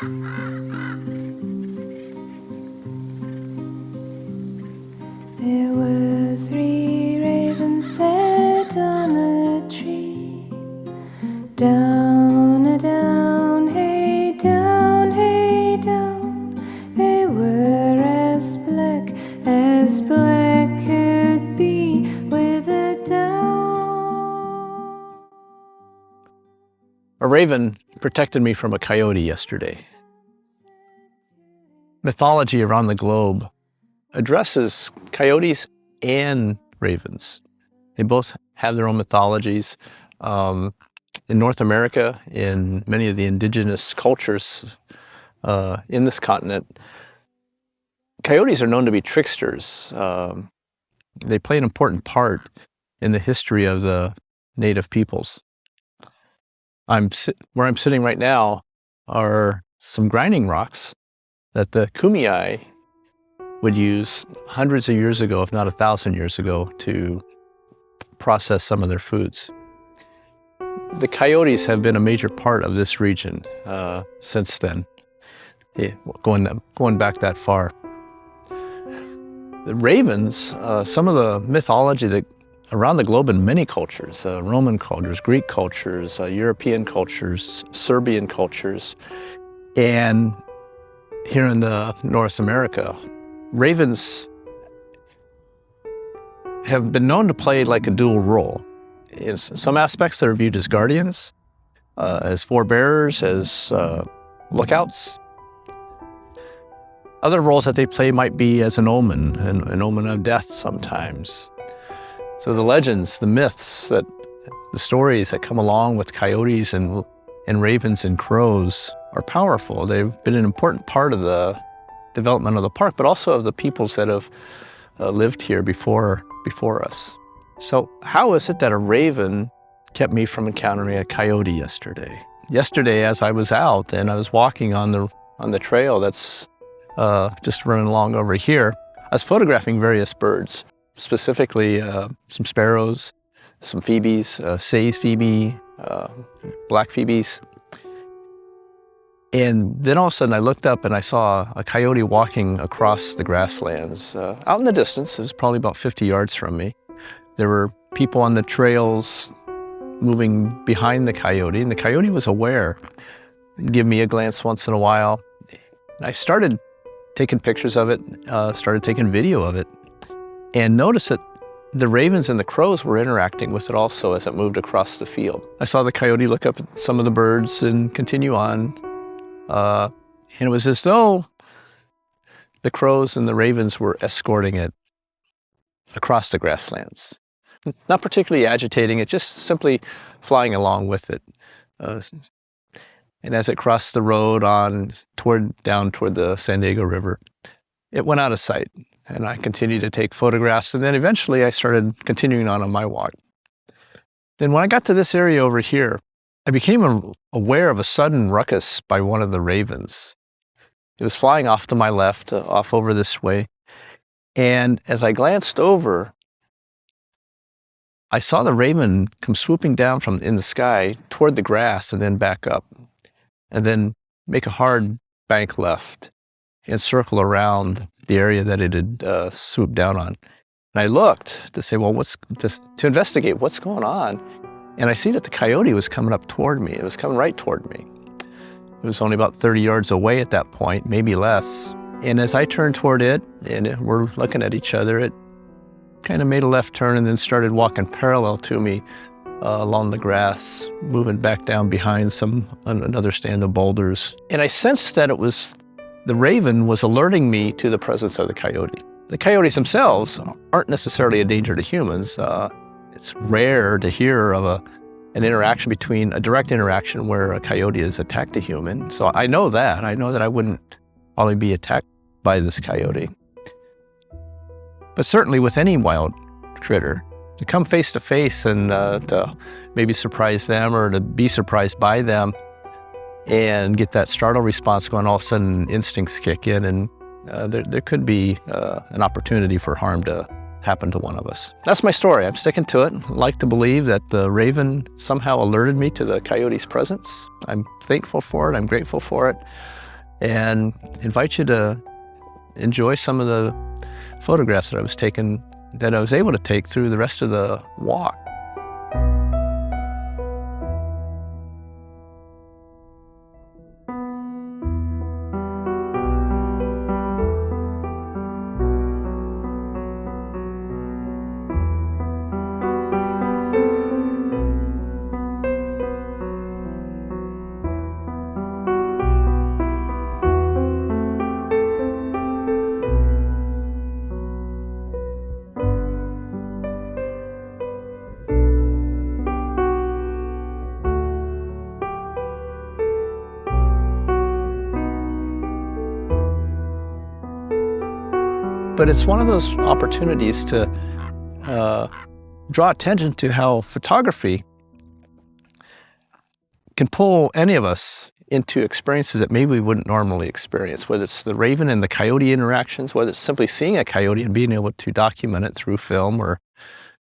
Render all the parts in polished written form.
There were 3 ravens sat on a tree. Down, a down, hey down, hey down. They were as black could be with a down. A raven protected me from a coyote yesterday. Mythology around the globe addresses coyotes and ravens. They both have their own mythologies. In North America, in many of the indigenous cultures in this continent, coyotes are known to be tricksters. They play an important part in the history of the native peoples. Where I'm sitting right now are some grinding rocks that the Kumeyaay would use hundreds of years ago, if not 1,000 years ago, to process some of their foods. The coyotes have been a major part of this region since then, going back that far. The ravens, some of the mythology that around the globe in many cultures, Roman cultures, Greek cultures, European cultures, Serbian cultures, and here in North America, ravens have been known to play like a dual role. In some aspects, they're viewed as guardians, as forebearers, as lookouts. Other roles that they play might be as an omen, an omen of death sometimes. So the legends, the myths, the stories that come along with coyotes and ravens and crows are powerful. They've been an important part of the development of the park, but also of the peoples that have lived here before us. So how is it that a raven kept me from encountering a coyote yesterday? Yesterday, as I was out and I was walking on the trail that's just running along over here, I was photographing various birds, specifically some sparrows, some phoebes, Say's phoebe, black phoebes. And then all of a sudden I looked up and I saw a coyote walking across the grasslands. Out in the distance, it was probably about 50 yards from me. There were people on the trails moving behind the coyote, and the coyote was aware. He'd give me a glance once in a while. And I started taking pictures of it, started taking video of it, and noticed that the ravens and the crows were interacting with it also as it moved across the field. I saw the coyote look up at some of the birds and continue on. And it was as though the crows and the ravens were escorting it across the grasslands. Not particularly agitating it, just simply flying along with it. And as it crossed the road down toward the San Diego River, it went out of sight. And I continued to take photographs, and then eventually I started continuing on my walk. Then when I got to this area over here, I became aware of a sudden ruckus by one of the ravens. It was flying off to my left, off over this way. And as I glanced over, I saw the raven come swooping down from in the sky toward the grass and then back up, and then make a hard bank left and circle around the area that it had swooped down on. And I looked to say, well, to investigate what's going on. And I see that the coyote was coming up toward me. It was coming right toward me. It was only about 30 yards away at that point, maybe less. And as I turned toward it, and we're looking at each other, it kind of made a left turn and then started walking parallel to me along the grass, moving back down behind another stand of boulders. And I sensed that the raven was alerting me to the presence of the coyote. The coyotes themselves aren't necessarily a danger to humans. It's rare to hear of a direct interaction where a coyote has attacked a human. So I know that. I know that I wouldn't probably be attacked by this coyote. But certainly with any wild critter, to come face to face and to maybe surprise them or to be surprised by them and get that startle response going, all of a sudden instincts kick in, and there could be an opportunity for harm to happen to one of us. That's my story. I'm sticking to it. I like to believe that the raven somehow alerted me to the coyote's presence. I'm thankful for it. I'm grateful for it. and invite you to enjoy some of the photographs that I was able to take through the rest of the walk. But it's one of those opportunities to draw attention to how photography can pull any of us into experiences that maybe we wouldn't normally experience, whether it's the raven and the coyote interactions, whether it's simply seeing a coyote and being able to document it through film or,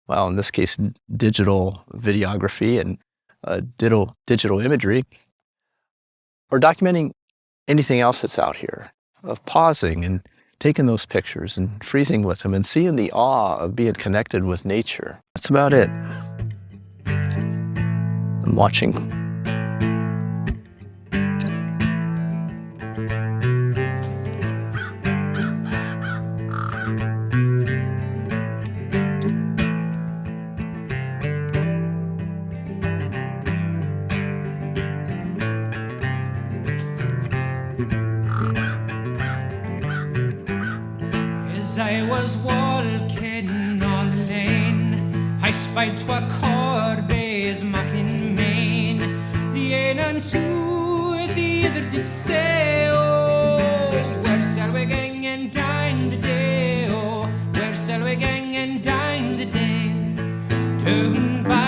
well, in this case, digital videography and digital imagery, or documenting anything else that's out here, of pausing and taking those pictures and freezing with them and seeing the awe of being connected with nature. That's about it. I'm watching. As I was walking on the lane, I spied twa Corbies mocking mane. The ane unto the other did say, oh, where shall we gang and dine the day? Oh, where shall we gang and dine the day? Down by